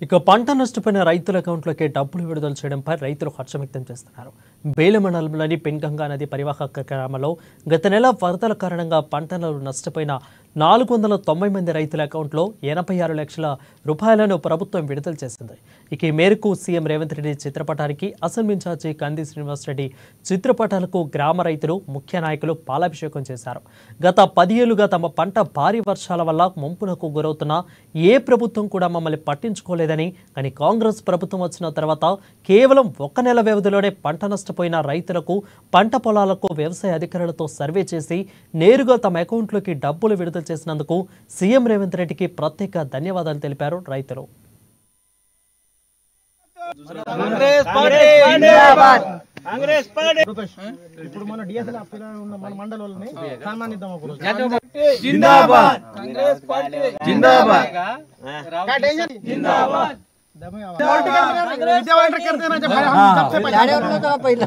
ఇక పంట నష్టపోయిన రైతుల అకౌంట్లోకి డబ్బులు విడుదల చేయడంపై రైతులు హర్షం వ్యక్తం చేస్తున్నారు. బేల మండలంలోని పెన్గంగా నది పరివాహక గ్రామంలో గత నెల వరదల కారణంగా పంటలు నష్టపోయిన 490 మంది రైతుల అకౌంట్లో 86 లక్షల రూపాయలను ప్రభుత్వం విడుదల చేసింది. ఇక ఈ మేరకు సీఎం రేవంత్ రెడ్డి చిత్రపటానికి అసెంబ్లీ ఇన్ఛార్జి కంది శ్రీనివాసరెడ్డి చిత్రపటాలకు గ్రామ రైతులు ముఖ్య నాయకులు పాలాభిషేకం చేశారు. గత 10 ఏళ్లుగా తమ పంట భారీ వర్షాల వల్ల ముంపునకు గురవుతున్న ఏ ప్రభుత్వం కూడా మమ్మల్ని పట్టించుకోలేదని, కానీ కాంగ్రెస్ ప్రభుత్వం వచ్చిన తర్వాత కేవలం 1 నెల వ్యవధిలోనే పంట నష్టపోయిన రైతులకు పంట పొలాలకు వ్యవసాయ అధికారులతో సర్వే చేసి నేరుగా తమ అకౌంట్లోకి డబ్బులు విడుదల చేసినందుకు సీఎం రేవంత్ రెడ్డికి ప్రత్యేక ధన్యవాదాలు తెలిపారు రైతులు. ఇప్పుడు మన డిఎస్ఎల్ ఉన్న మన మండలంలోని సన్మానిద్దాం. జిందాబాద్ కాంగ్రెస్ పార్టీ జిందాబాద్ జిందాబాద్ विद्या करते ना जब सबसे पहले